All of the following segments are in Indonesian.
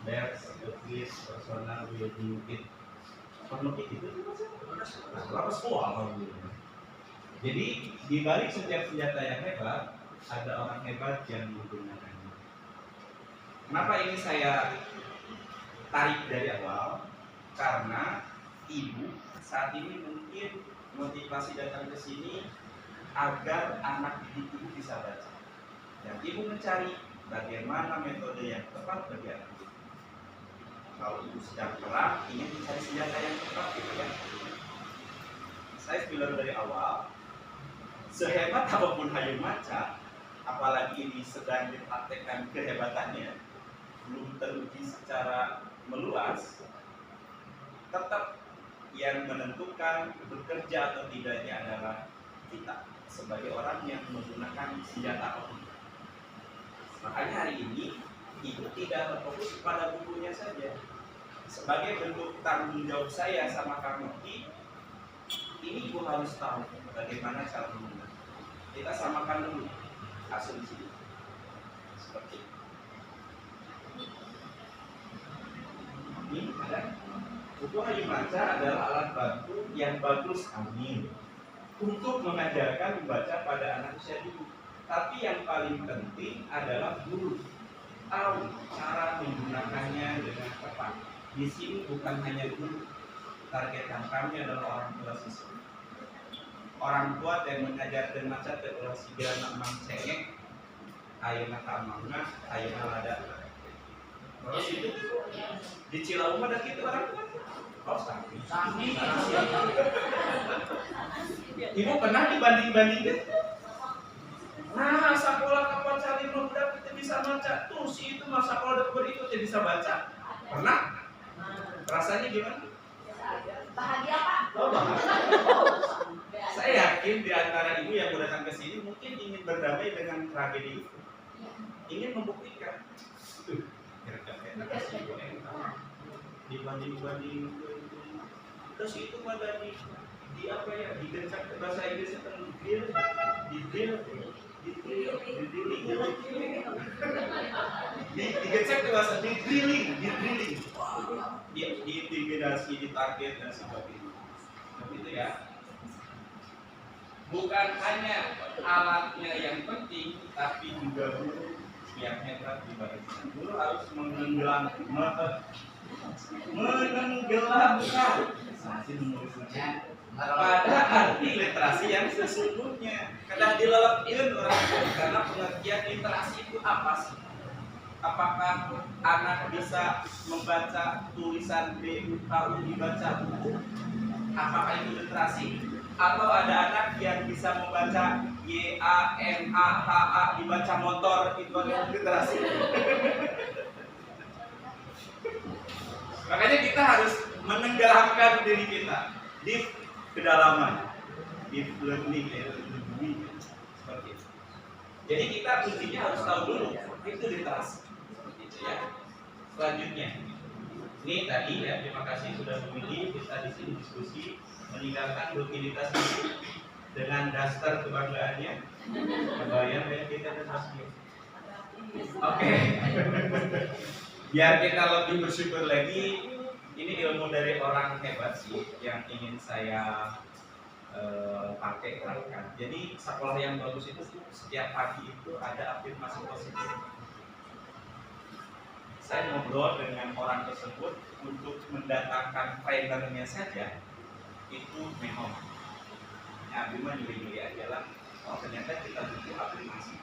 there's at least personal will do it. Perlu itu lapas alhamdulillah. Jadi di balik setiap senjata yang hebat ada orang hebat yang menggunakannya. Kenapa ini saya tarik dari awal? Karena ibu saat ini mungkin motivasi datang ke sini agar anak didik ibu bisa baca. Dan ibu mencari bagaimana metode yang tepat bagi anak ibu. Kalau ibu sedang perang, ingin mencari senjata yang tepat, gitu ya. Saya bilang dari awal, sehebat apapun Hayung Maca, apalagi ini sedang dipraktekkan kehebatannya, belum teruji secara meluas, tetap yang menentukan bekerja atau tidaknya adalah kita sebagai orang yang menggunakan senjata apapun. Makanya hari ini ibu tidak berfokus pada bukunya saja. Sebagai bentuk tanggung jawab saya sama Kang Noki, ini ibu harus tahu bagaimana cara menggunakan. Kita samakan dulu asumsi seperti ini. Ada buku Hayung Maca adalah alat bantu yang bagus, amin, untuk mengajarkan membaca pada anak usia dini. Tapi yang paling penting adalah guru tahu cara menggunakannya dengan tepat. Di sini bukan hanya guru, target kami adalah orang tua siswa. Orang tua yang mengajar dan maca telah sigara namang cengek, ayeuna kamangna, ayeuna lada. Terus itu di Cilawu ada gitu orang tua. Oh, sapi. Ibu pernah dibanding-bandingkan? Nah, sekolah kapal cari budak kita bisa baca. Tuh si itu masa sekolah udah itu dia bisa baca. Pernah? Rasanya gimana? Bahagia Pak. Oh, bahagia. Saya yakin di antara ibu yang datang ke sini mungkin ingin berdamai dengan tragedi itu. Ingin membuktikan. Tuh, kira-kira kasih ibu enak. Dibanding terus itu pada di apa ya, digencak ke bahasa Inggris itu digecek ke bahasa di drilling di intimidasi, di target dan sebagainya. Begitu ya. Bukan hanya alatnya yang penting, tapi juga guru yang hebat di bagian. Guru harus menenggelamkan pada arti literasi yang sesungguhnya. Kadang dilewatkan orang karena pengertian literasi itu apa sih? Apakah anak bisa membaca tulisan BUKU dibaca buku? Apakah itu literasi? Atau ada anak yang bisa membaca YAMAHA dibaca motor, itu adalah literasi? Makanya kita harus menenggelamkan diri kita di kedalaman, di learning, seperti itu. Jadi kita kuncinya harus tahu dulu itu literasi, seperti itu ya. Selanjutnya, ini tadi ya, terima kasih sudah memilih kita di sini diskusi meninggalkan rutinitas ini dengan daster kebanggaannya, kebayang ya kita dan masih. Oke. Biar kita lebih bersyukur lagi, ini ilmu dari orang hebat sih yang ingin saya pakai terangkan. Jadi sekolah yang bagus itu setiap pagi itu ada afirmasi positif. Saya ngobrol dengan orang tersebut untuk mendatangkan trainernya saja itu memang. Ya, Bima nyuri-nyuri aja lah. Oh, ternyata kita butuh afirmasi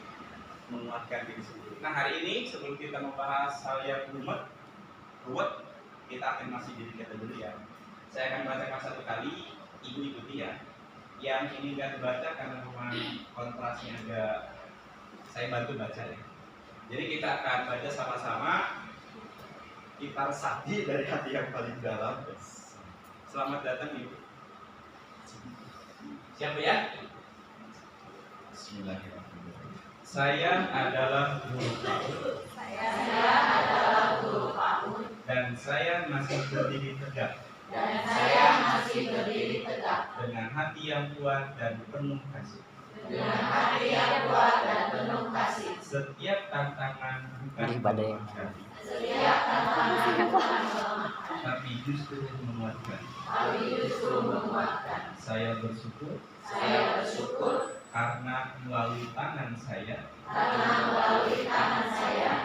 menguatkan diri sendiri. Nah, hari ini sebelum kita membahas hal yang ruwet, kita akan masih diri kita dulu ya. Saya akan bacakan satu kali, ibu ikuti ya. Yang ini nggak dibaca karena memang kontrasnya agak, saya bantu baca ya. Jadi kita akan baca sama-sama. Kita resapi dari hati yang paling dalam. Selamat datang ibu. Siapa ya? Bismillahirrahmanirrahim. Saya adalah guru PAUD. Dan saya masih berdiri tegak. Dengan hati yang kuat dan penuh kasih. Setiap tantangan bukan kelemahan kami. tapi justru menguatkan. Saya bersyukur karena melalui tangan saya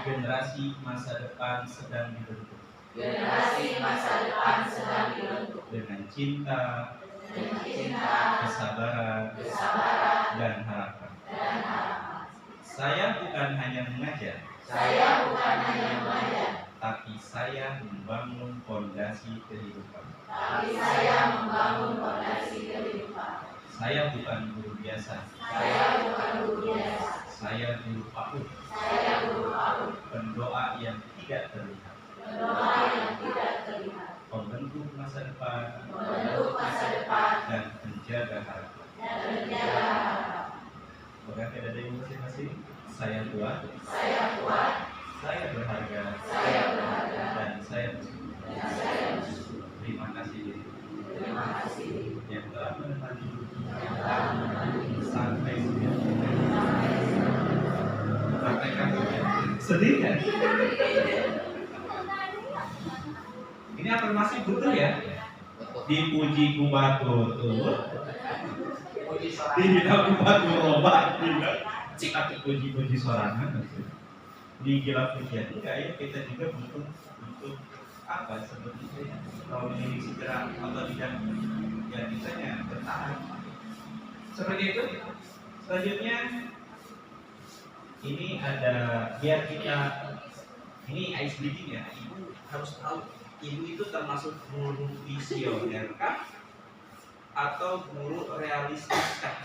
generasi masa depan sedang dibentuk. Dengan cinta, kesabaran, dan harapan. Saya bukan hanya mengajar, tapi saya membangun fondasi kehidupan. Saya bukan guru biasa. Saya guru PAUD. Pendoa yang tidak terlihat. Pembentuk masa depan dan penjaga harapan. Berkata dari masing-masing, saya kuat, saya berharga, dan saya bersyukur. Terima kasih yang telah menemani sampai sini. Praktekkan sedih kan? Ini afirmasi betul ya? Dipuji ku batu tuh, dihina ku batu loba, cik atuh puji-puji sorangan. Digila pujian enggak ya, kita juga butuh apa seperti itu ya, kalau menjadi segera atau tidak ya bisanya bertahan seperti itu. Selanjutnya ini ada biar kita ini ice breaking ya, ibu harus tahu ibu itu termasuk guru visioner kah atau guru realistis kah?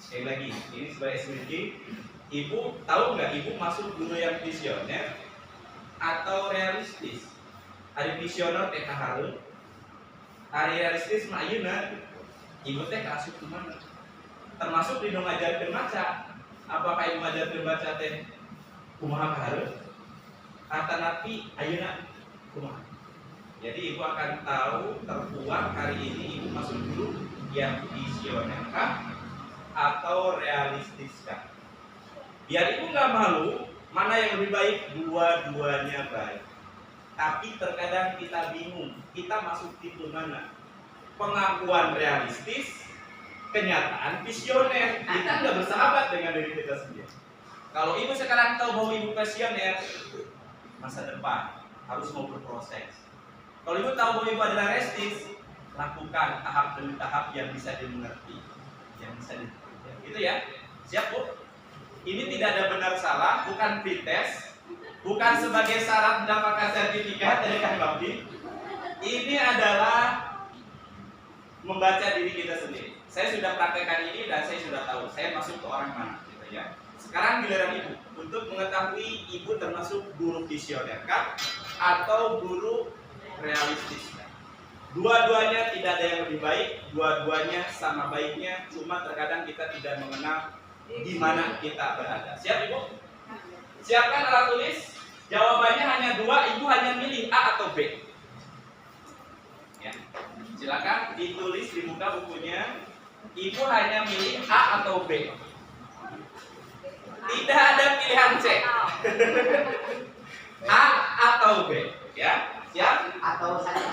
Sekali lagi ini sebagai ice breaking, ibu tahu nggak ibu masuk guru yang visioner atau realistis? Hari visioner teh kahareun, hari realistis mah ayeuna. Ibu teh kaasup kumaha? Termasuk di nu ngajarkeun maca. Apakah ibu ngajarkeun baca teh kumaha kahareun? Atanapi ayeuna kumaha? Jadi ibu akan tahu terkuat hari ini ibu masuk guru yang visioner kah atau realistis kah? Biar ibu nggak malu. Mana yang lebih baik? Dua-duanya baik. Tapi terkadang kita bingung, kita masuk tipe mana? Pengakuan realistis, kenyataan visioner. Kita nggak bersahabat dengan diri kita sendiri. Kalau ibu sekarang tahu bahwa ibu visioner, masa depan harus mau berproses. Kalau ibu tahu bahwa ibu adalah realistis, lakukan tahap demi tahap yang bisa dimengerti, yang bisa gitu ya. Siap bu? Ini tidak ada benar salah, bukan pretest, bukan sebagai syarat mendapatkan sertifikat dari Kang Bakti. Ini adalah membaca diri kita sendiri. Saya sudah praktekkan ini dan saya sudah tahu saya masuk ke orang mana, gitu ya. Sekarang giliran ibu untuk mengetahui ibu termasuk guru visioner kah atau guru realistis. Dua-duanya tidak ada yang lebih baik, dua-duanya sama baiknya, cuma terkadang kita tidak mengenal di mana kita berada. Siap ibu? Siapkan alat tulis. Jawabannya hanya dua, ibu hanya milih A atau B. Ya. Silakan ditulis di muka bukunya. Ibu hanya milih A atau B. Tidak ada pilihan C. A atau B. Ya. Siap? Atau saya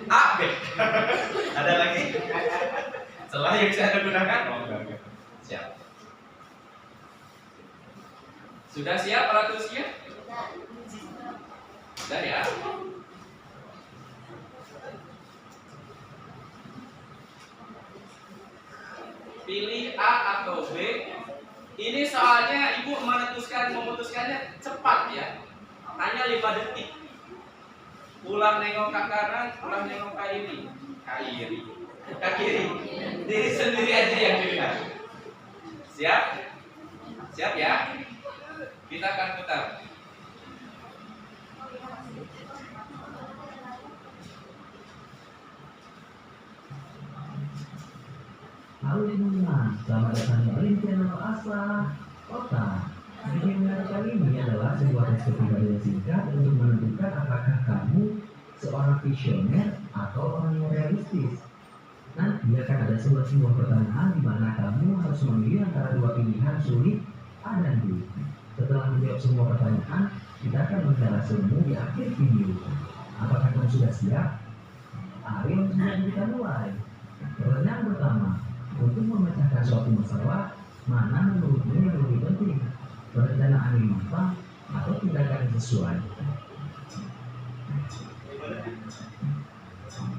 A, B. Ada lagi? Setelah yang saya gunakan? Oh, enggak. Siap. Sudah siap alat tulisnya? Sudah ya? Pilih A atau B. Ini soalnya ibu memutuskannya cepat ya. Hanya 5 detik. Pulang nengok ke kanan, pulang nengok ke ini. Ke kiri. Diri sendiri aja yang dilihat. Siap? Siap ya? Kita akan putar. Halo teman-teman, selamat datang kembali di channel Asa Kota. Webinar kali ini adalah sebuah tes kepribadian singkat untuk menentukan apakah kamu seorang visioner atau orang yang realistis. Nanti akan ada sebuah pertanyaan di mana kamu harus memilih antara dua pilihan sulit A dan B. Setelah menjawab semua pertanyaan, kita akan bicara semu di akhir video. Apakah kamu sudah siap? Ayo kita mulai. Pertanyaan pertama, untuk memecahkan suatu masalah, mana menurutmu yang lebih penting? Perencanaan yang matang atau tindakan yang sesuai?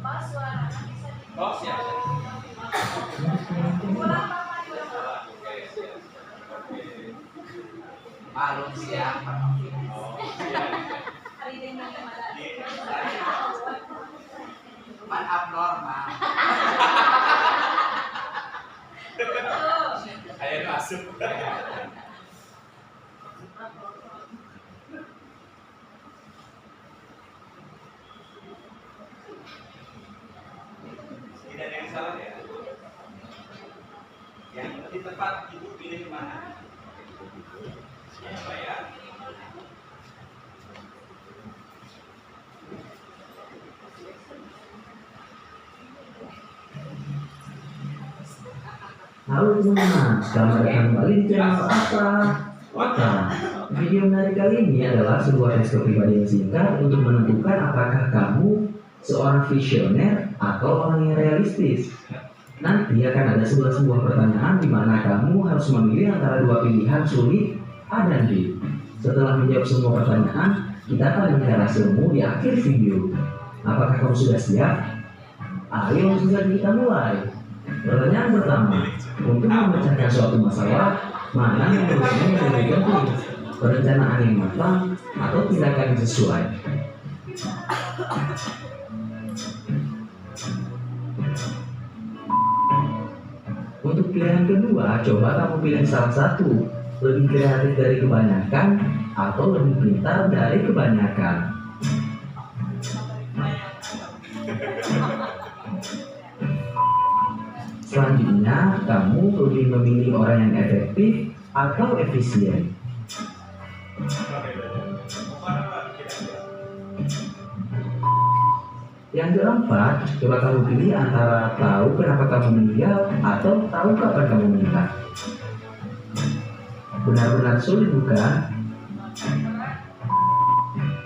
Pak, suaranya bisa Oh, siap. diulang, Pak, diulang, Pak. Oke, siap. Oke. Malum siapa? Oh, iya. Hari ini yang ada. Man abnormal. Ayo masuk. Tidak ada yang salah ya. Yang lebih tepat ibu pilih mana? Apa ya? Halo teman-teman, selamat datang kembali di channel Asa Wata. Video menarik kali ini adalah sebuah tes kepribadian singkat untuk menentukan apakah kamu seorang visioner atau orang yang realistis. Nanti akan ada sebuah pertanyaan di mana kamu harus memilih antara dua pilihan sulit A dan B. Setelah menjawab semua pertanyaan, kita akan bicara semu di akhir video. Apakah kamu sudah siap? Ayo kita mulai. Pertanyaan pertama, untuk memecahkan suatu masalah, mana yang menurutmu yang lebih penting? Perencanaan yang matang atau tindakan yang sesuai? Untuk pilihan kedua, coba kamu pilih salah satu. Lebih kreatif dari kebanyakan atau lebih pintar dari kebanyakan? Selanjutnya, kamu lebih memilih orang yang efektif atau efisien? Yang keempat, coba kamu pilih antara tahu kenapa kamu meninggal atau tahu kapan kamu meninggal. Benar-benar sulit bukan?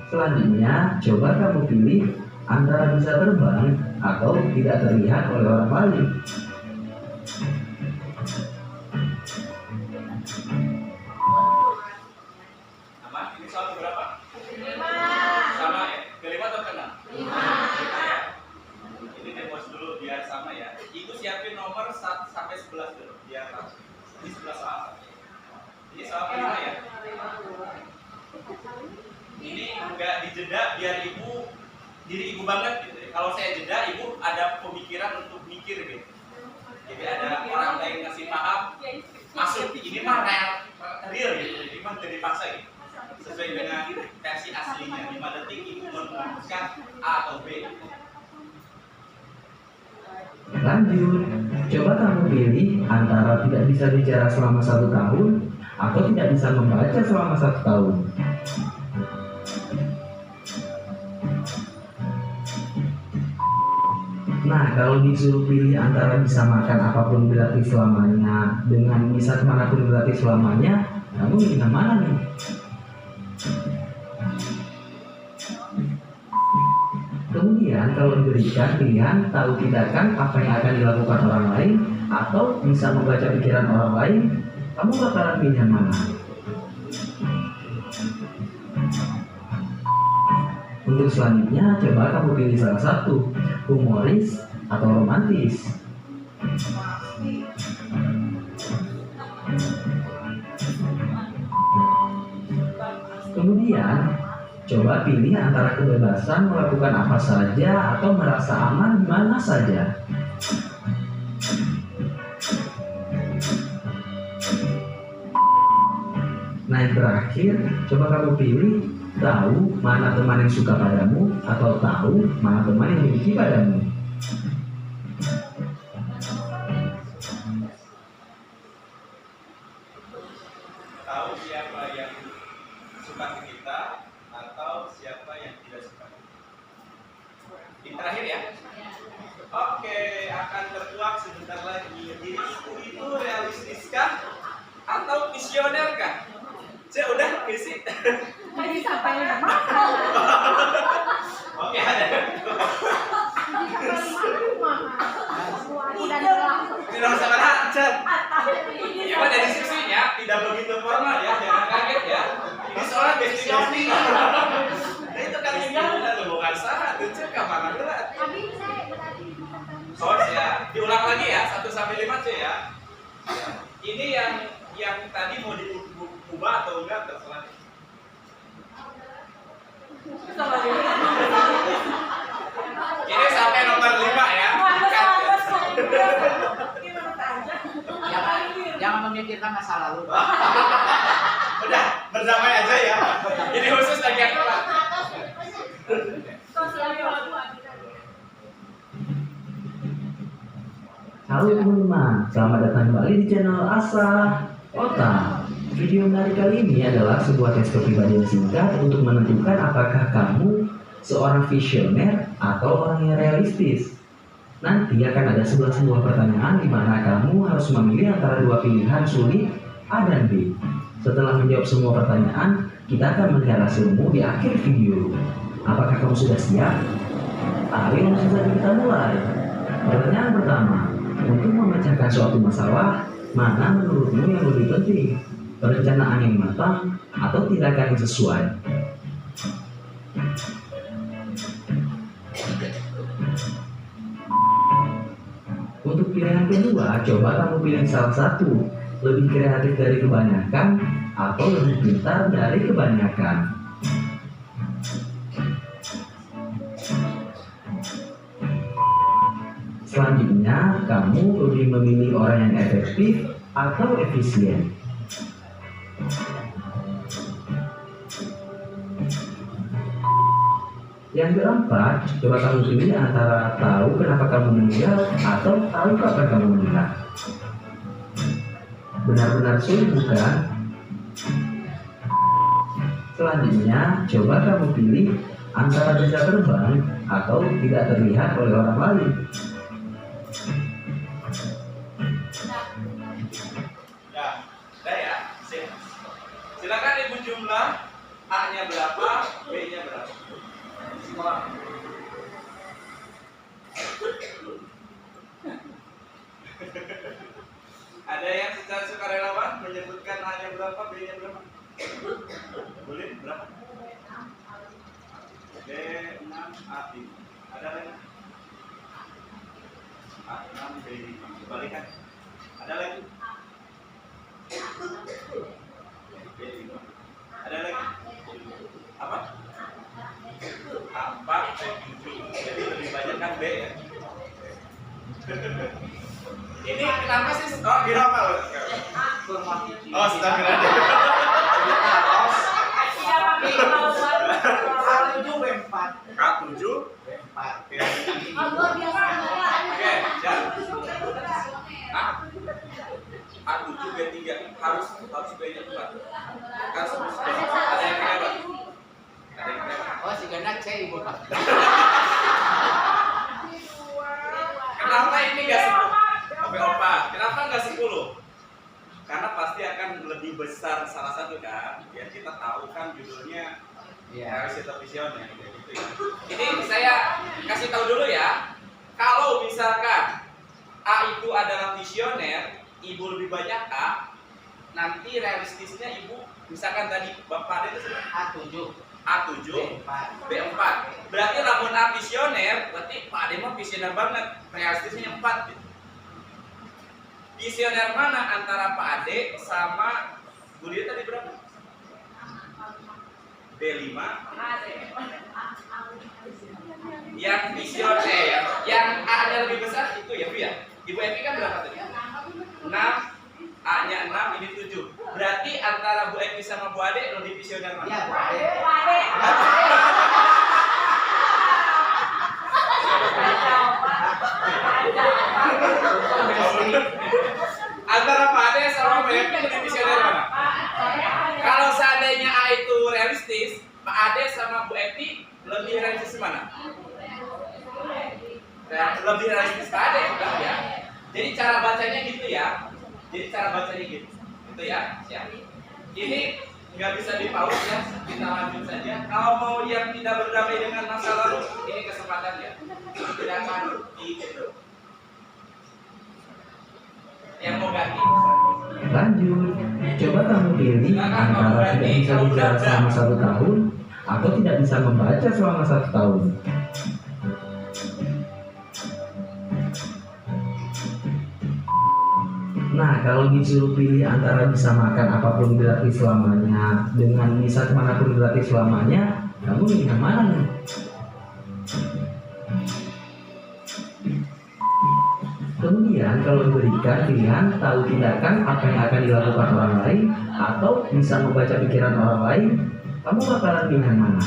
Selanjutnya, coba kamu pilih antara bisa terbang atau tidak terlihat oleh orang lain. Aman? Ini soal berapa? 5. Sama ya? Kelima atau keenam? 5. Ya. Ini demos dulu biar sama ya. Ibu siapin nomor 1 sampai 11 dulu biar ini 11 soal. Ini soal kelima ya. Ini enggak dijeda biar ibu diri ibu banget gitu ya. Kalau saya jeda ibu ada pemikiran untuk mikir gitu. Jadi ada orang lain ngasih paham masuk ini mah real gitu. Jadi mah jadi paksa gitu. Sesuai dengan versi aslinya 5 detik ibu memutuskan A atau B. Lanjut, coba kamu pilih antara tidak bisa bicara selama 1 tahun atau tidak bisa membaca selama 1 tahun. Nah, kalau disuruh pilih antara bisa makan apapun gratis selamanya dengan bisa kemanapun gratis selamanya, kamu pilih yang mana nih? Kemudian kalau diberikan pilihan tahu tindakan apa yang akan dilakukan orang lain atau bisa membaca pikiran orang lain, kamu bakalan pilih yang mana? Untuk selanjutnya, coba kamu pilih salah satu, humoris atau romantis. Kemudian, coba pilih antara kebebasan melakukan apa saja atau merasa aman di mana saja. Nah, yang terakhir, coba kamu pilih tahu mana teman yang suka padamu atau tahu mana teman yang memiliki padamu. Tahu siapa yang suka ke kita atau siapa yang tidak suka. Ini terakhir ya. Oke, akan terkuak sebentar lagi. Diri ibu itu realistiskah atau visioner kah? Saya udah isi. Tadi sampai mana? Oke, ada. Tadi sampai mana? Udah langsung. Tidak usah lancar. Ya, pada diskusinya tidak begitu formal ya, jangan kaget ya. Ini soalnya destinasi. Nah, itu kan yang bukan salah, itu cek mana berat. Tapi saya berarti Oh ya, diulang lagi ya, 1 sampai 5 C ya. Ini yang tadi mau diubah atau enggak terserah. Ini sampai nomor 5 ya. Jangan memikirkan masa lalu. Udah, berdamai aja ya. Ini khusus lagi yang kelas. Halo teman-teman, selamat datang kembali di channel Asa Otak. Video menarik kali ini adalah sebuah tes kepribadian singkat untuk menentukan apakah kamu seorang visioner atau orang yang realistis. Nanti akan ada sebuah pertanyaan di mana kamu harus memilih antara dua pilihan sulit A dan B. Setelah menjawab semua pertanyaan, kita akan melihat hasilmu di akhir video. Apakah kamu sudah siap? Ayo langsung saja kita mulai. Pertanyaan pertama, untuk memecahkan suatu masalah, mana menurutmu yang lebih penting? Perencanaan yang matang atau tindakan yang sesuai? Untuk pilihan kedua, coba kamu pilih salah satu. Lebih kreatif dari kebanyakan atau lebih pintar dari kebanyakan? Selanjutnya, kamu lebih memilih orang yang efektif atau efisien? Yang keempat, coba kamu pilih antara tahu kenapa kamu meninggal atau tahu kapan kamu meninggal. Benar-benar sulit bukan? Selanjutnya, coba kamu pilih antara bisa terbang atau tidak terlihat oleh orang lain. Ya, udah ya. Sip. Silakan Ibu jumlah A-nya berapa, B-nya berapa. Skor. Ada yang secara sukarelawan menyebutkan A-nya berapa, B-nya berapa? Boleh berapa? B6 A3. Ada lagi? A6 B5. Kebalikan. Ada lagi? B5. Ada lagi? Apa? A4 B7. Jadi lebih banyak kan B ya? Ini kenapa sih? Oh, dirapal. Oh, astagfirullah. A7 B4. A7 B4. Oke, siap. A7 B3 harus B-nya 4. Kan sebut ada yang kenapa? Ada yang kenapa? Oh, si Gana C ibu Pak. Kenapa ini nggak 10? Oke, opa. Kenapa nggak 10? Karena pasti akan lebih besar salah satu kan. Ya kita tahu kan judulnya realis atau visioner gitu ya. Ini saya kasih tahu dulu ya. Kalau misalkan A itu adalah visioner, Ibu lebih banyak A, nanti realistisnya Ibu misalkan tadi Bapak itu A7. A7 B4. Berarti lamun A visioner, berarti Pak Ade mah visioner banget. Realistisnya 4 gitu. Visioner mana antara Pak Ade sama Bu Dia tadi berapa? B5. Yang visioner, yang A-nya lebih besar itu ya Bu ya. Ibu Eki kan berapa tadi? 6. A-nya 6, ini 7. Berarti antara Bu Eki sama Bu Ade lebih visioner mana? Iya, Bu Ade. Antara Pak Ade sama Bu Eki lebih visioner mana? Kalau seandainya A itu realistis, Pak Ade sama Bu Eki lebih realistis mana? Lebih realistis Pak Ade, ya. Jadi cara bacanya gitu ya. Gitu ya. Siap. Ini nggak bisa dipaus ya, kita lanjut saja. Kalau mau yang tidak berdamai dengan masa lalu, ini kesempatannya. Silakan itu. Yang mau ganti. Lanjut, coba kamu pilih antara tidak bisa bicara selama 1 tahun atau tidak bisa membaca selama 1 tahun. Nah, kalau disuruh pilih antara bisa makan apapun gratis selamanya dengan bisa kemanapun gratis selamanya, kamu milih yang mana nih? Kemudian kalau diberikan pilihan tahu tindakan apa yang akan dilakukan orang lain atau bisa membaca pikiran orang lain, kamu bakalan pilih yang mana?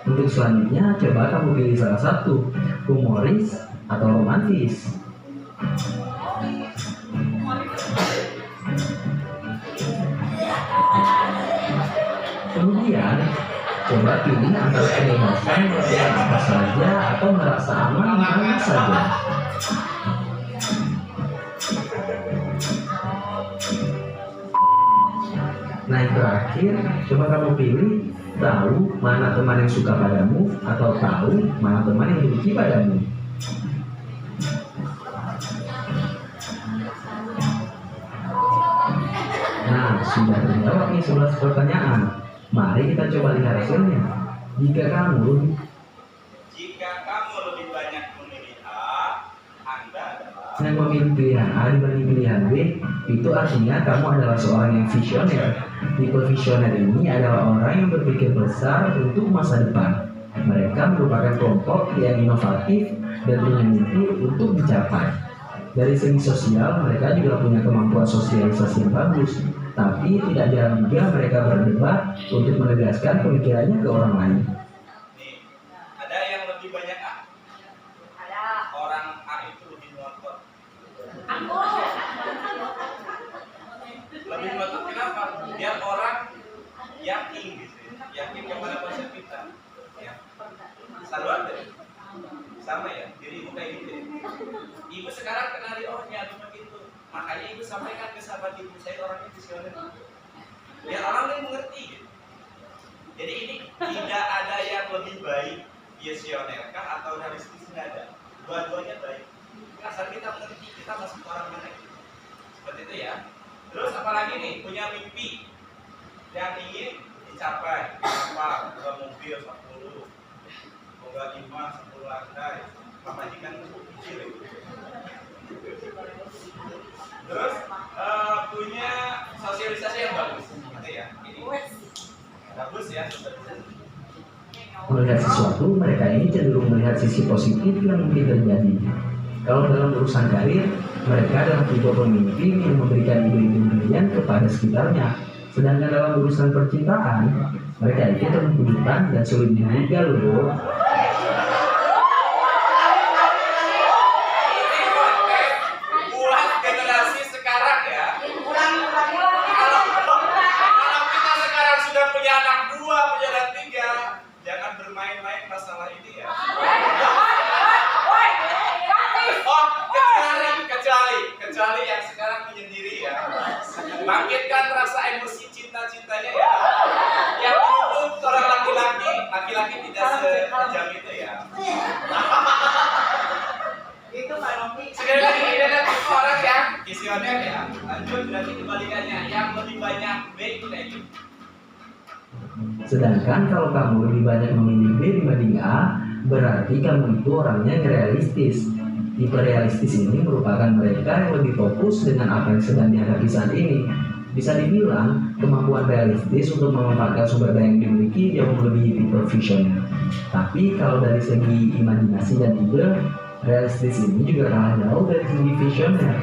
Untuk selanjutnya, coba kamu pilih salah satu, humoris atau romantis. Kemudian, coba pilih antara kebebasan melakukan apa saja atau merasa aman di mana saja. Nah, yang terakhir, coba kamu pilih tahu mana teman yang suka padamu atau tahu mana teman yang benci padamu. Nah, sudah terjawab nih 11 pertanyaan. Mari kita coba lihat hasilnya. Jika kamu lebih banyak memilih A, Anda adalah yang memilih pilihan A dibanding pilihan B, itu artinya kamu adalah seorang yang visioner. Tipe visioner ini adalah orang yang berpikir besar untuk masa depan. Mereka merupakan kelompok yang inovatif dan punya mimpi untuk dicapai. Dari segi sosial, mereka juga punya kemampuan sosialisasi yang bagus. Tapi tidak jarang juga mereka berdebat untuk menegaskan pemikirannya ke orang lain. nih, ada yang lebih banyak A. Ada. Orang A itu lebih ngotot. Aku. Lebih ngotot kenapa? Biar orang yakin gitu, yakin kepada konsep kita. Ya. Selalu ada. Sama ya, dirimu kayak gitu. Ya. Ibu sekarang kenali orangnya begitu. Makanya ibu sampaikan ke sahabat ibu, saya orangnya visioner. Biar orang lain mengerti gitu. Jadi ini tidak ada yang lebih baik visioner kah atau realistis, nggak ada. Dua-duanya baik. Asal kita mengerti kita masuk ke orang mana. Seperti itu ya. Terus apalagi nih, punya mimpi yang ingin dicapai. Apa? Moga mobil 10, moga 10 lantai. Pemajikan itu kecil. Terus punya sosialisasi yang bagus, gitu ya. Ini bagus ya. Melihat sesuatu, mereka ini cenderung melihat sisi positif yang mungkin terjadi. Kalau dalam urusan karir, mereka adalah tipe pemimpin yang memberikan ide-ide brilian kepada sekitarnya. Sedangkan dalam urusan percintaan, mereka itu tembusan dan sulit diduga loh. Buat generasi sekarang ya. Kalau kita sekarang sudah punya anak 2, punya anak 3, jangan bermain-main masalah ini ya. Oh, kecuali yang sekarang menyendiri ya. Bangkitkan rasa emosi cinta-cintanya ya. Yang dulu seorang laki-laki tidak sejam itu ya. Itu Pak Novi. Sekali lagi ini adalah tipe orang yang visioner ya. Lanjut berarti kebalikannya, yang lebih banyak B itu kayak gitu. Sedangkan kalau kamu lebih banyak memilih B dibanding A, berarti kamu itu orangnya yang realistis. Tipe realistis ini merupakan mereka yang lebih fokus dengan apa yang sedang dihadapi saat ini. Bisa dibilang, kemampuan realistis untuk memanfaatkan sumber daya yang dimiliki jauh melebihi tipe visioner. Tapi kalau dari segi imajinasi dan ide, realistis ini juga kalah jauh dari segi visioner.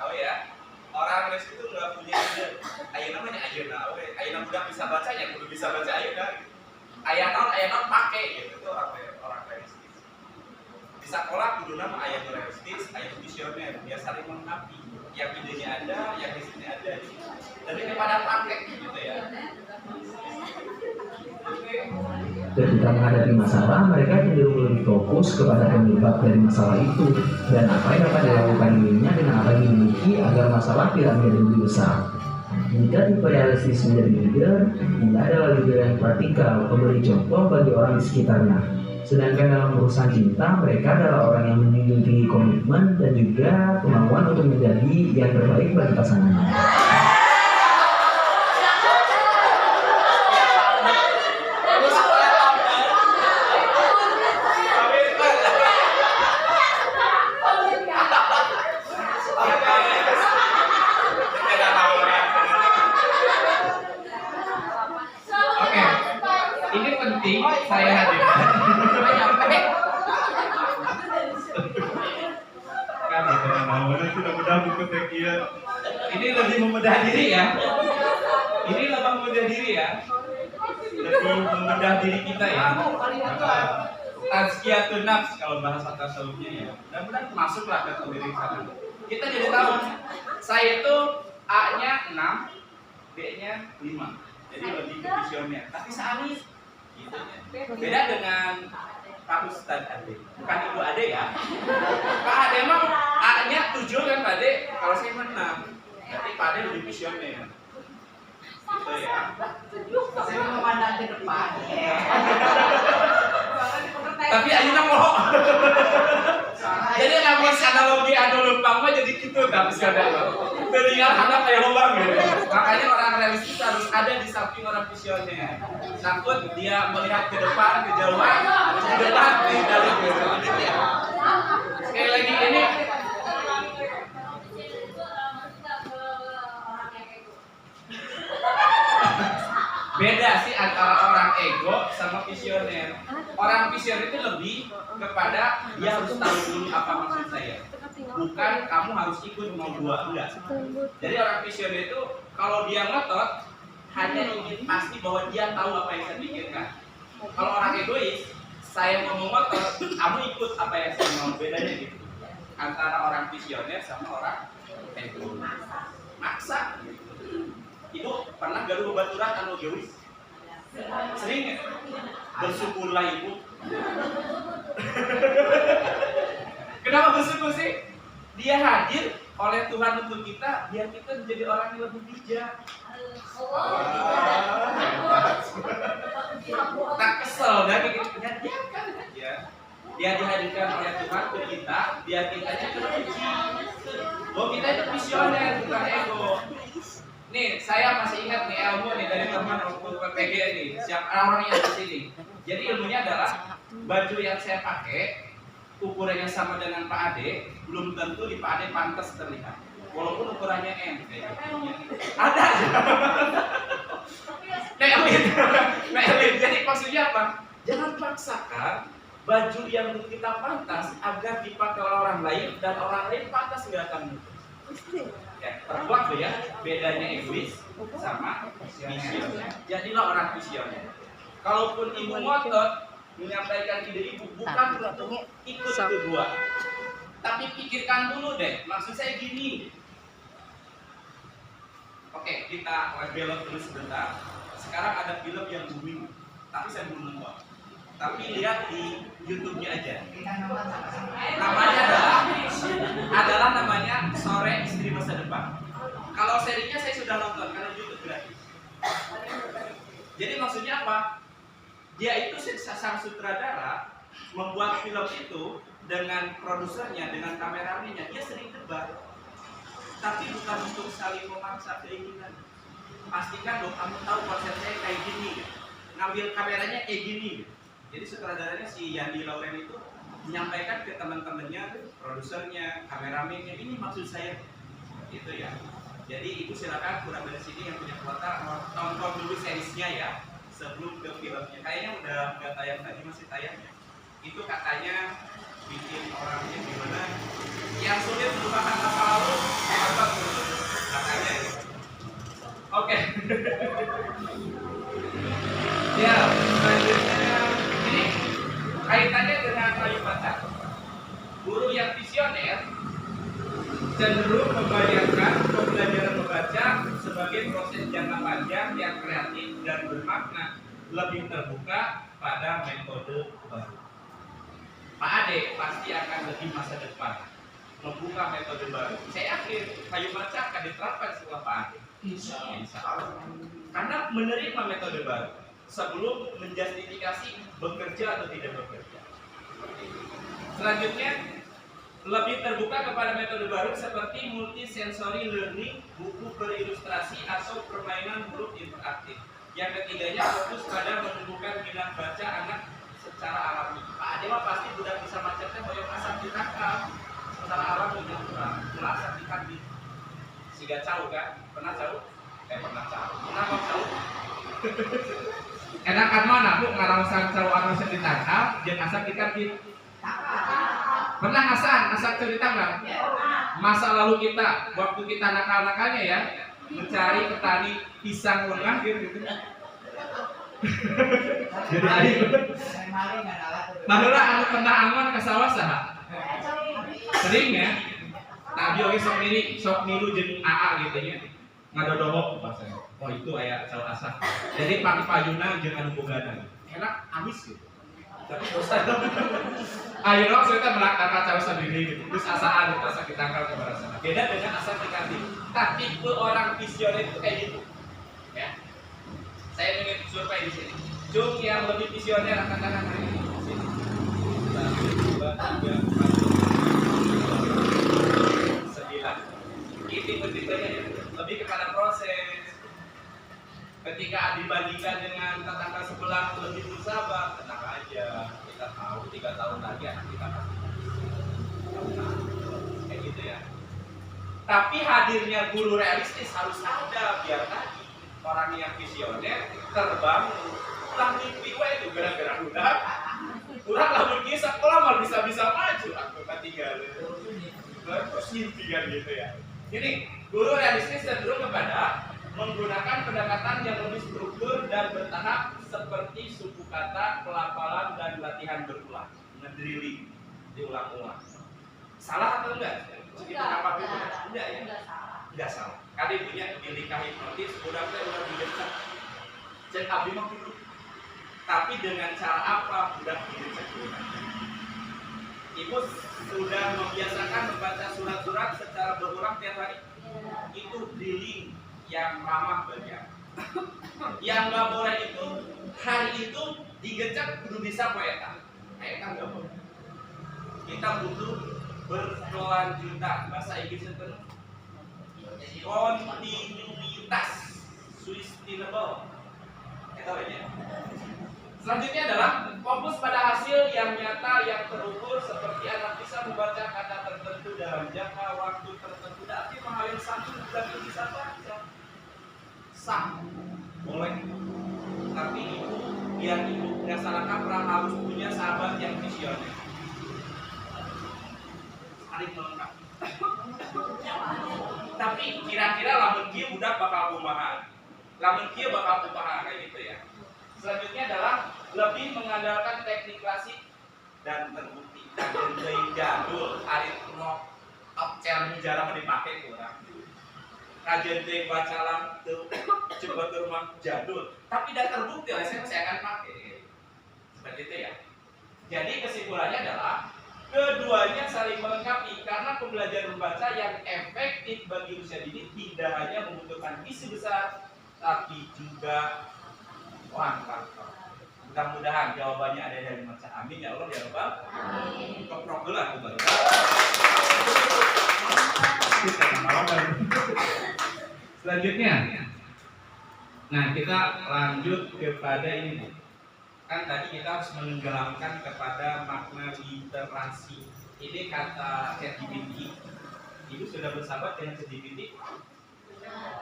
Tahu ya, orang realistis itu nggak punya ide. Ayeuna namanya ayeuna, ayeuna budak bisa bacanya, kudu bisa baca ayeuna. Ayeuna pakai gitu, itu orang realistis. Di sekolah kudu nama ayat realistis, ayat visioner, dia saling melengkapi. Yang idenya ada, yang listriknya ada. Lebih kepada pakai gitu ya. Oke. Ketika menghadapi masalah, mereka cenderung lebih fokus kepada penyebab dari masalah itu dan apa yang dapat dilakukan dirinya dengan apa yang dimiliki agar masalah tidak menjadi lebih besar. Jika tipe realistis menjadi leader, dia adalah leader yang praktikal, memberi contoh bagi orang di sekitarnya. Sedangkan dalam urusan cinta, mereka adalah orang yang menjunjung tinggi komitmen dan juga kemauan untuk menjadi yang terbaik bagi pasangannya. Ini penting saya hadirkan. Kami teman-teman sudah bedah buku tekia. Ini lebih membedah diri ya. Ini lebih membedah diri ya. Lebih membedah diri kita ya. Tazkiyatun nafs kalau bahasa tasawufnya ya. Dan benar masuklah ke diri sana. Kita jadi tahu. Saya itu A-nya 6, B-nya 5. Jadi lebih ke visioner. Tapi Sa'ani gitu ya. Beda dengan Pak Ustadz Ade. Bukan Ibu Ade ya. Pak Ade emang A-nya 7 kan Pak Ade. Kalau saya 6. Jadi Pak Ade lebih visioner. Gitu ya. Saya memandang ke depan. Tapi ayeuna moho. Jadi lamun analogi anu lempang mah jadi kitu tapi sadar. Teuningal handap aya lubang gitu. Makanya orang realistis harus ada di samping orang visioner. Takut dia melihat ke depan, kejauhan, ke depan, ke dalam gitu. Sekali lagi ini beda sih antara orang ego sama visioner. Orang visioner itu lebih kepada dia harus tahu dulu apa maksud saya. Bukan kamu harus ikut mau gua, enggak. Jadi orang visioner itu kalau dia ngotot hanya ingin pasti bahwa dia tahu apa yang saya pikirkan. Kalau orang egois, saya mau ngotot, kamu ikut apa yang saya mau. Bedanya gitu. Antara orang visioner sama orang ego. Maksa. Itu pernah gaduh bebaturan anu egois? Sering ya? Bersyukurlah ibu. Kenapa bersyukur sih? Dia hadir oleh Tuhan untuk kita, biar kita menjadi orang yang lebih bijak. Tak kesel dan gitu. Dia kan aja. Dia dihadirkan oleh Tuhan untuk kita, biar kita aja terpuji. Bahwa kita itu visioner, bukan ego. Nih, saya masih ingat nih ilmu nih dari teman waktu PG nih, siapa orang yang di sini. Jadi ilmunya adalah baju yang saya pakai ukurannya sama dengan Pak Ade, belum tentu di Pak Ade pantas terlihat. Walaupun ukurannya M kayak gitu. Ada aja. Nah, jadi maksudnya apa? Jangan paksakan baju yang menurut kita pantas agar dipakai oleh orang lain dan orang lain pantas nggak akan mutu. Ya, terkuat tuh ya, bedanya egois sama visioner. Jadilah orang visioner. Kalaupun ibu ngotot menyampaikan ide ibu bukan untuk ikut kedua, tapi pikirkan dulu deh. Maksud saya gini. Oke, kita belok dulu sebentar. Sekarang ada film yang booming, tapi saya belum nonton. Tapi lihat di YouTube-nya aja. Namanya adalah namanya Sore Istri Masa Depan. Kalau serinya saya sudah nonton karena YouTube gratis. Jadi maksudnya apa? Dia itu sang sutradara membuat film itu dengan produsernya, dengan kameramennya. Dia sering debat, tapi bukan untuk saling memaksa keinginan. Pastikan dong kamu tahu konsep saya kayak gini, ngambil kameranya kayak gini. Jadi sutradaranya si Yandi Lauren itu menyampaikan ke teman-temannya, produsernya, kameramennya, ini maksud saya, gitu ya. Jadi ibu silakan kurang dari sini yang punya kuota tonton dulu seriesnya ya, sebelum ke filmnya. Kayaknya udah nggak tayang tadi, masih tayang ya. Itu katanya bikin orangnya gimana? Yang sulit melupakan masa lalu, hebat katanya. Oke. Ya, selanjutnya ini kaitannya dengan kayu patah. Guru yang visioner cenderung membayangkan pembelajaran membaca sebagai proses jangka panjang yang kreatif dan bermakna lebih terbuka pada metode baru. Pak Ade pasti akan lebih masa depan membuka metode baru. Saya yakin kayu maca akan diterapkan setelah Pak Ade. Insya Allah. Karena menerima metode baru sebelum menjustifikasi bekerja atau tidak bekerja. Selanjutnya, lebih terbuka kepada metode baru seperti multisensory learning, buku berilustrasi atau permainan huruf interaktif. Yang ketiganya fokus pada menumbuhkan minat baca anak secara alami. Pak Ade mah pasti sudah bisa macetnya boyong asap ditangkap secara alami yang kurang asap dikandung. Siga cau kan? Pernah cau? Pernah cau. Kenapa cau? Enakan mana bu ngarawasan cau anu ditangkap jeung asap dikandung? Pernah asap cerita nggak? Masa lalu kita, waktu kita nakal-nakalnya ya, mencari petani pisang lengah gitu. Jadi air. Nah, anu pernah aman ke sawah saha? Sering ya. Nah, dia oge sok niru jeung AA gitu nya. Ngadodohok bahasanya. Oh, itu aya cau asap. Jadi payuna jeung anu bogana. Enak amis gitu. Tapi dosa dong. Ayo dong, saya melakukan cau sendiri gitu. Terus asaan gitu, asa ditangkal ke barang sana. Beda dengan asal dikasih. Tapi itu orang visioner itu kayak gitu. Ya. Saya ingin survei di sini. Cung yang lebih visioner angkat tangan hari ini. Sini. 1, 2, 3, 4, 5, 6, 7, 8, 9. Ini tipe-tipenya ya. Lebih kepada proses. Ketika dibandingkan dengan tetangga sebelah lebih bersabar, tenang aja. Kita tahu 3 tahun lagi anak kita pasti kayak gitu ya. Tapi hadirnya guru realistis harus ada biar tadi orang yang visioner terbangun. Ulah mimpi itu gara-gara udah lamun kisah sekolah mal bisa maju aku ketinggalan. Terus mimpi kan gitu ya. Jadi guru realistis cenderung kepada menggunakan pendekatan yang lebih struktur dan bertahap seperti suku kata, pelafalan, dan latihan berulang, ngedrilling, diulang-ulang. Salah atau enggak? Enggak ya? Enggak salah. Kali punya bilikah hipnotis, udah digencet. Cek abdi mah dulu. Tapi dengan cara apa? Udah digencet dulu. Ibu sudah membiasakan membaca surat-surat secara berulang tiap hari. Itu drilling yang ramah bagi aku. Yang nggak boleh itu hari itu digecek kudu bisa poeta. Poeta nggak boleh. Kita butuh berkelanjutan. Bahasa Inggris itu kontinuitas, sustainable. Itu aja. Selanjutnya adalah fokus pada hasil yang nyata yang terukur seperti anak bisa membaca kata tertentu dalam jangka waktu tertentu. Tapi hal yang satu bukan bisa baca. Sah, boleh. Tapi biar ibu nggak salah kaprah harus punya sahabat yang visioner. Saling melengkapi. Tapi kira-kira lamun kieu budak bakal kumaha? Lamun kieu bakal kumaha kayak gitu ya. Selanjutnya adalah lebih mengandalkan teknik klasik dan terbukti. Dan jadul, aritmo, abcel jarang dipakai kurang. Kajian teh baca lam tuh coba ke rumah jadul, tapi tidak terbukti oleh saya akan pakai seperti itu ya. Jadi kesimpulannya adalah keduanya saling melengkapi karena pembelajaran membaca yang efektif bagi usia dini tidak hanya membutuhkan visi besar, tapi juga faktor. Mudah-mudahan jawabannya ada dari macam amin ya Allah ya Rabbal. Keprok dulu aku baru. Selanjutnya, nah kita lanjut kepada ini. Kan tadi kita harus menenggelamkan kepada makna literasi. Ini kata ChatGPT. Ibu sudah bersahabat dengan ChatGPT?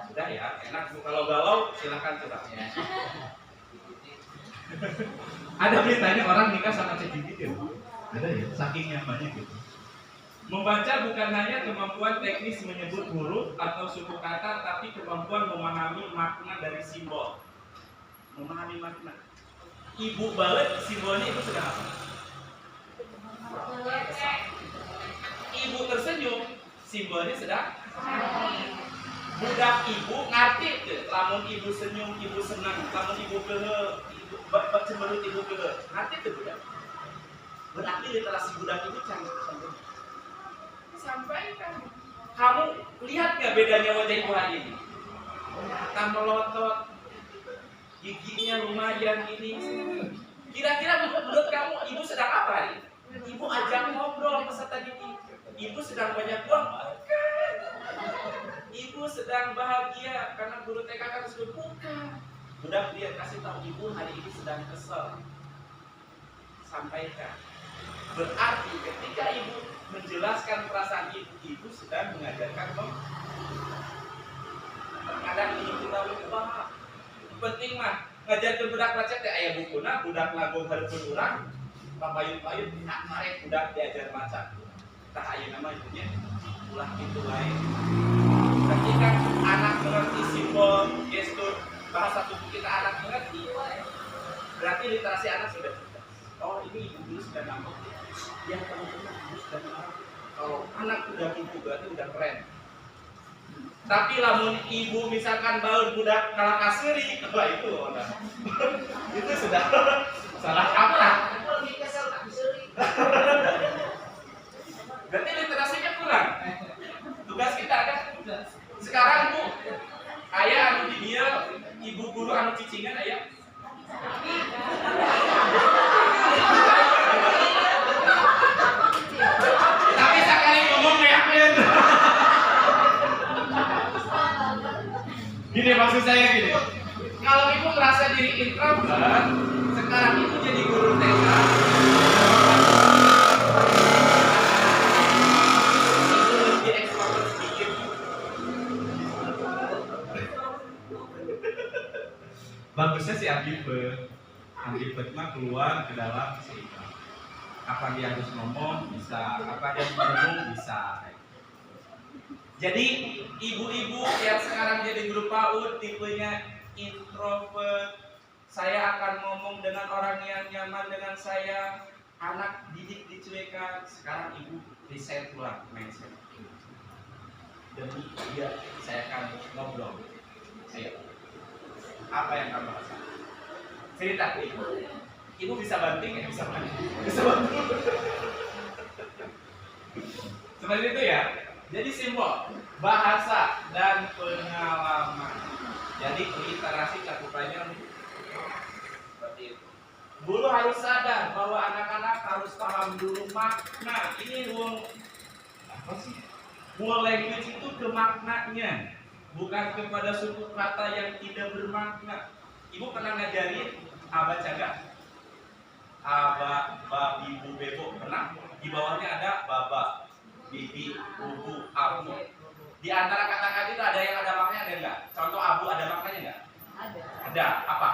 Sudah ya, enak. Kalau galau silakan coba ya. Ada beritanya orang nikah sama ChatGPT. Ada ya, saking nyamannya gitu. Membaca bukan hanya kemampuan teknis menyebut huruf atau suku kata, tapi kemampuan memahami makna dari simbol. Memahami makna. Ibu balik simbolnya itu sudah apa? Ibu tersenyum, simbolnya sedang. Budak ibu ngerti tuh, lamun Lamun ibu senyum, ibu senang. Lamun ibu kehe, ibu cemberut, ibu kehe. Nanti tuh budak. Berarti literasi budak itu canggih. Sampaikan. Kamu lihat nggak bedanya wajah ibu hari ini? Tambah melotot, giginya lumayan ini. Kira-kira menurut kamu ibu sedang apa hari? Ibu ajak ngobrol peserta didik. Ibu sedang banyak uang? Bukan. Ibu sedang bahagia karena guru TK kan sudah bukan. Budak dia kasih tahu ibu hari ini sedang kesel. Sampaikan. Berarti ketika ibu menjelaskan perasaan ibu, ibu sedang mengajarkan kadang ini kita lupa. Penting mah ngajarkan budak baca teh aya bukuna, budak lagu hareupeun urang, papayun-payun nak marek budak diajar maca. Tah aya nama ibunya ulah kitu lain. Ketika anak mengerti simbol, gestur, bahasa tubuh kita anak mengerti, berarti literasi anak sudah cerdas. Oh ini ibu dulu sudah nangkep. Ya teman-teman ibu sudah nangkep. Kalau anak udah gitu berarti udah keren. Tapi lamun ibu misalkan baur budak kalah kaseri, wah itu udah. Itu sudah salah kaprah. Berarti literasinya kurang. Tugas kita ada. Sekarang Bu, ayah anu di dia, ibu guru anu cicingan ayah. Tapi sekali ngomong yakin. Gini maksud saya gini. Kalau ibu merasa diri introvert, sekarang ibu jadi guru TK. Ibu lebih ekstrovert sedikit. Bagusnya sih ambivert mah keluar ke dalam sehingga apa dia harus ngomong bisa, apa dia ngomong bisa. Jadi ibu-ibu yang sekarang jadi guru PAUD tipenya introvert, saya akan ngomong dengan orang yang nyaman dengan saya, anak didik dicuekan. Sekarang ibu reset ulang mindset. Demi dia saya akan ngobrol. Ayo. Apa yang kamu rasakan? Cerita ibu. Ibu bisa banting ya? Bisa banting. Bisa banting. Seperti itu ya. Jadi simbol, bahasa dan pengalaman. Jadi literasi cakupannya seperti itu. Guru harus sadar bahwa anak-anak harus paham dulu makna. Ini ruang apa sih? Ruang language itu ke maknanya, bukan kepada suku kata yang tidak bermakna. Ibu pernah ngajarin aba caga, aba, babi, bu, bebo, pernah? Di bawahnya ada baba, bibi, bubu, abu. Di antara kata-kata itu ada yang ada maknanya, ada enggak? Contoh abu ada maknanya enggak? Ada. Ada. Apa?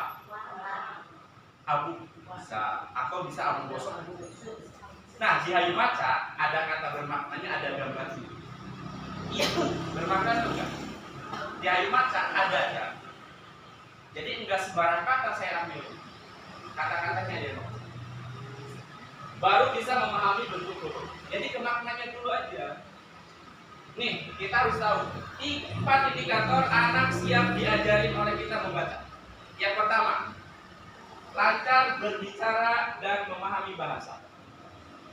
Abu bisa, atau bisa abu gosok. Nah, di Hayu Maca ada kata bermaknanya, ada gambar sini. Itu bermakna enggak? Di Hayu Maca ada ya. Jadi enggak sembarang kata saya ambil. Kata-katanya dia baru bisa memahami bentuk huruf. Jadi kemaknanya dulu aja. Nih, kita harus tahu 4 indikator anak siap diajarin oleh kita membaca. Yang pertama, lancar berbicara dan memahami bahasa.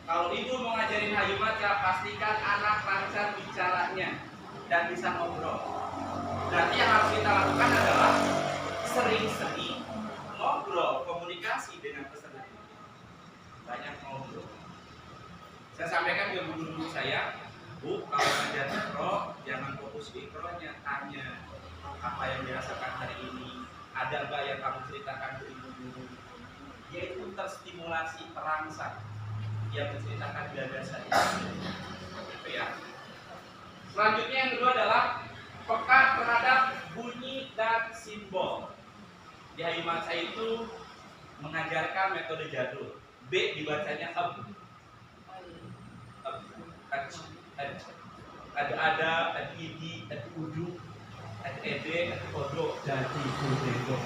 Kalau ibu mau ngajarin Hayu Maca, pastikan anak lancar bicaranya dan bisa ngobrol. Berarti yang harus kita lakukan adalah sering-sering ngobrol, komunikasi dengan peserta. Banyak ngobrol. Saya sampaikan ke guru-guru saya, Bu, kalau ngajar ikro, jangan fokus di ikronya, tanya apa yang dirasakan hari ini, ada nggak yang kamu ceritakan ke ibu guru. Yaitu terstimulasi terangsang yang menceritakan gagasan itu ya. Selanjutnya yang kedua adalah peka terhadap bunyi dan simbol. Di Hayu Maca itu mengajarkan metode jadul. B dibacanya ab. Ada idi, ada udu, ada ede, ada kodo, jadi kudego.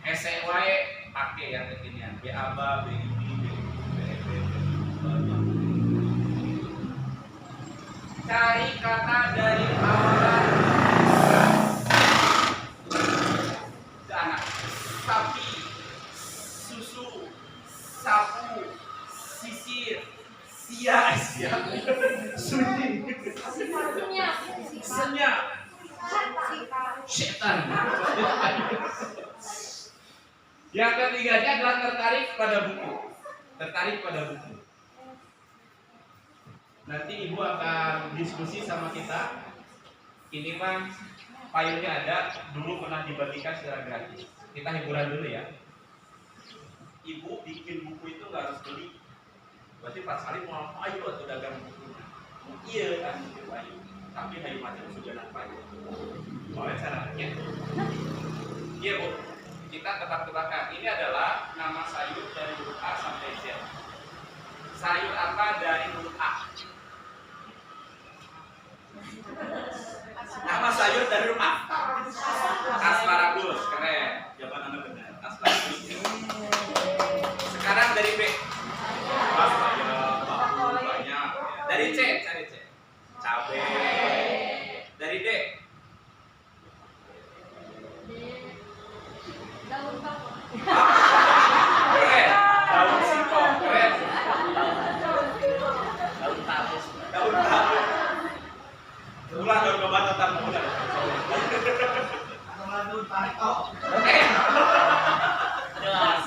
Ese wae pakai yang kekinian. B aba, B idi, B ede, B cari kata dari awalan setan. Yang ketiganya adalah tertarik pada buku. Tertarik pada buku. Nanti ibu akan diskusi sama kita. Ini mah payungnya ada, dulu pernah dibagikan secara gratis. Kita hiburan dulu ya. Ibu bikin buku itu nggak harus beli. Berarti pas kali mau payu atau dagang buku. Iya kan bikin payu. Tapi payu macam sudah nak payu. Mau caranya? Iya bu. Kita tebak-tebakan. Ini adalah nama sayur dari huruf A sampai Z. Sayur apa dari huruf A? Nama sayur dari huruf A. Asparagus, keren. Jawaban Anda benar. Asparagus. Sekarang dari B. Banyak. Dari C, cari C. Cabai. Dari D. Daun bawang. Keren. Daun singkong, keren. Daun tapis. Daun tapis. Ulang daun obat tetap muda. Atau malah daun tarik kok. Jelas.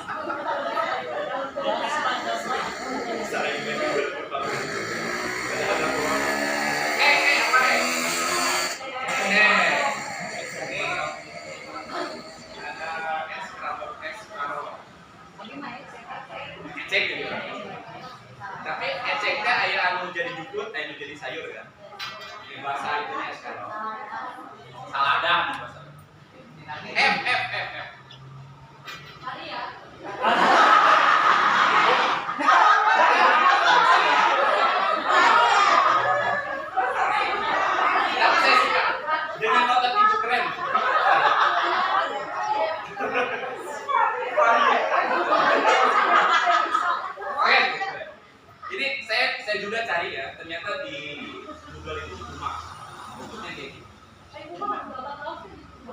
Ecek gitu. Tapi eceknya aya anu jadi jukut, anu jadi sayur kan. Di bahasa itu es karo. Salada di bahasa. F. Hari ya. Tapi saya suka dengan nota ibu keren. Keren. Jadi saya juga cari ya, ternyata di Google itu rumah. Bentuknya kayak gitu.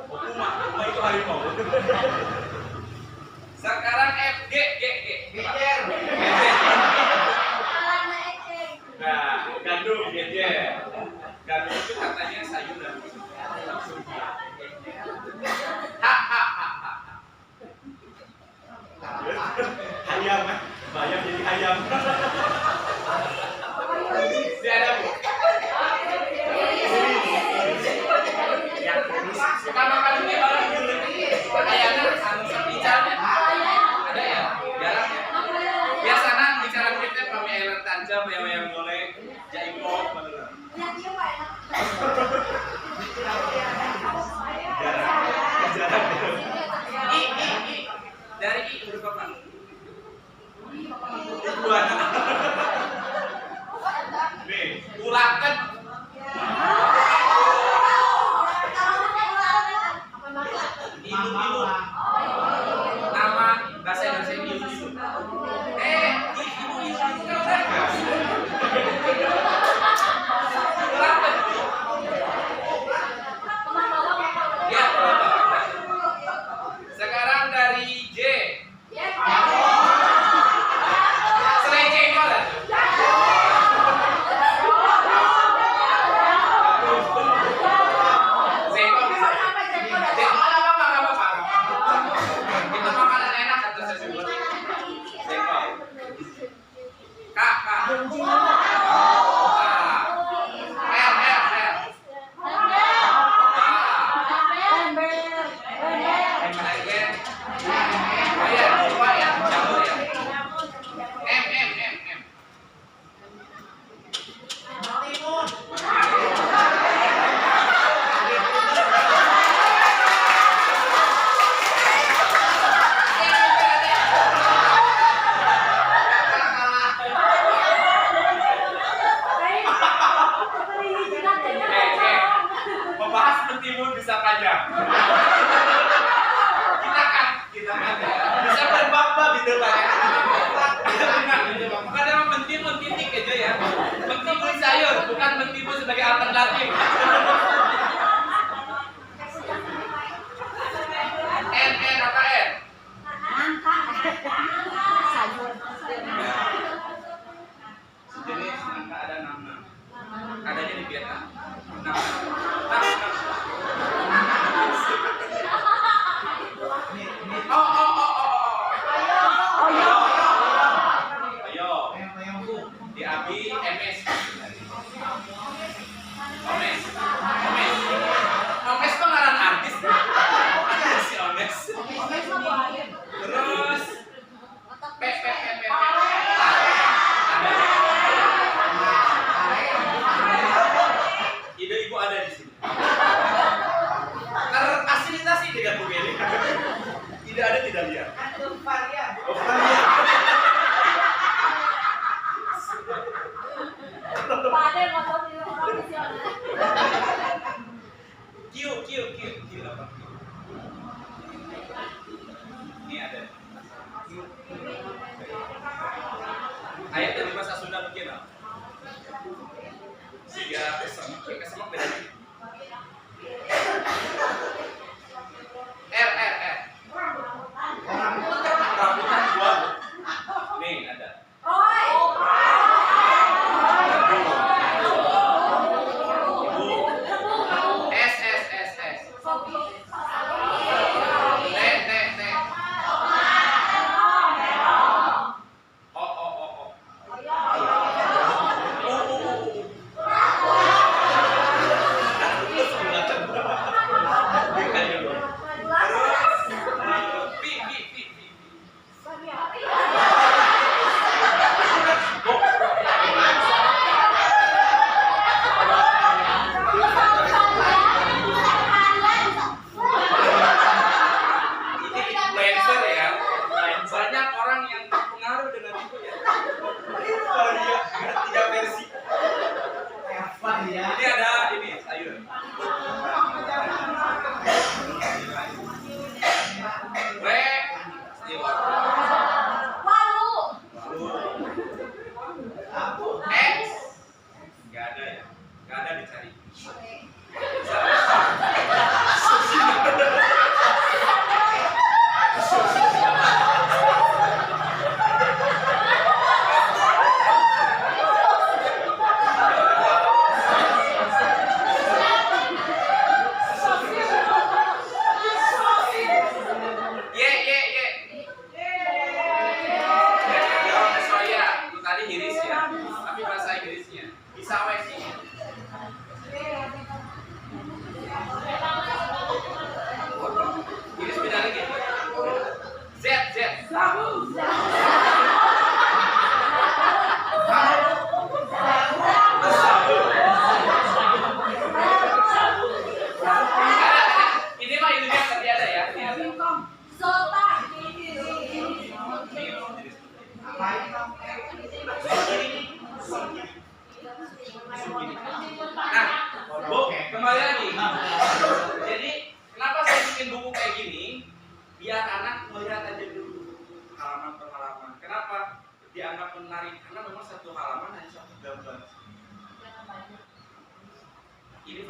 Rumah itu harimau. Sekarang F, G. Gejer. Nah, gandum, gejer. Gandum itu katanya sayur dan langsung dia. Ayam, bayam jadi ayam. Dia ada bu. Pertama kalinya orang dulu ayamnya anu sepicalnya ada ya, jarang ya. Biasanya bicara kita kami ayam tancap, ayam golek, jaipot, bener. Jarang. I. Dari I huruf apa? Iguana. B. Ulakan. Ilu. Nama bahasa Indonesia ilu. Ilu. Ulakan. Ya, sekarang dari J. Serai jengkol. Jengkol. Jengkol apa? Itu makanan enak kata saya sebut. Jengkol. K. Membahas mentimun bisa panjang. Kita kan bisa berbab-bab gitu Pak. Karena mentimun titik aja ya. Mentimun sayur bukan mentimun sebagai alternatif. N apa N? Sejenis nangka ada nama. Adanya di Vietnam. Nama.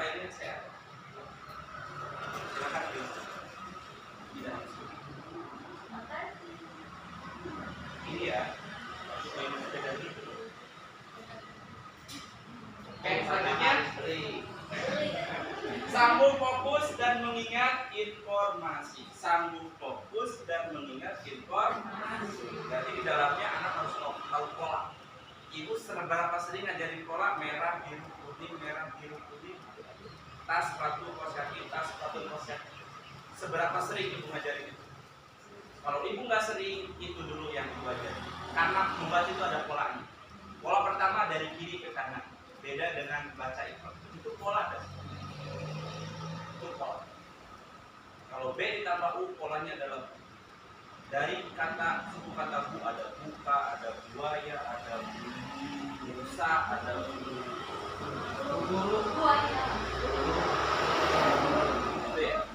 filenya saya ada. Silakan Ibu. Tidak. Ini ya. Supaya berbeda gitu. Oke, selanjutnya sambung fokus dan mengingat informasi. Sambung fokus dan mengingat informasi. Jadi di dalamnya anak harus tahu pola. Ibu seberapa sering ngajarin pola merah, biru, kuning, merah, biru, kuning. Tas, sepatu, kaos kaki, tas, sepatu, kaos kaki. Seberapa sering ibu ngajarin itu? Kalau ibu nggak sering, itu dulu yang ibu ajarin. Karena membaca itu ada polanya. Pola pertama dari kiri ke kanan. Beda dengan baca itu pola ada. Itu pola. Kalau B ditambah U, polanya adalah dari kata suku kata bu ada buka, ada buaya, ada busa, ada bulu. Buaya. Gitu ya.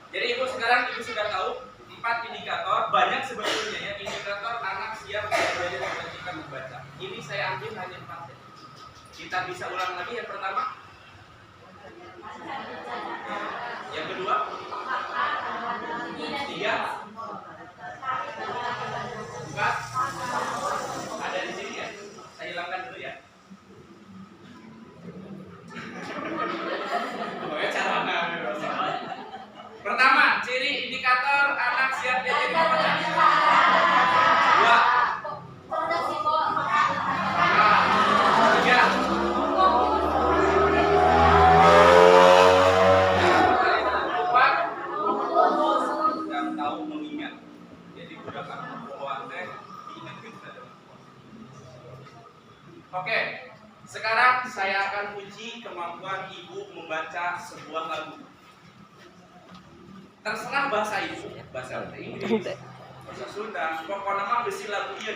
Jadi ibu sekarang ibu sudah tahu 4 indikator, banyak sebetulnya ya indikator anak siap belajar membaca membaca. Ini saya ambil hanya 4 ya. Kita bisa ulang lagi yang pertama. Yang kedua. 3. 4. Ada di sini ya. Saya hilangkan dulu ya. Pertama, ciri indikator anak siap belajar membaca. 2. Cerdas sih, Bo. 3. Yang tahu mengingat. Jadi budak anak bawaan teh ingat kita. Oke, sekarang saya akan uji kemampuan ibu membaca sebuah lagu. Terserah bahasa ibu, bahasa Inggris, bahasa Sunda, pokoknya mah besi lagu ieu.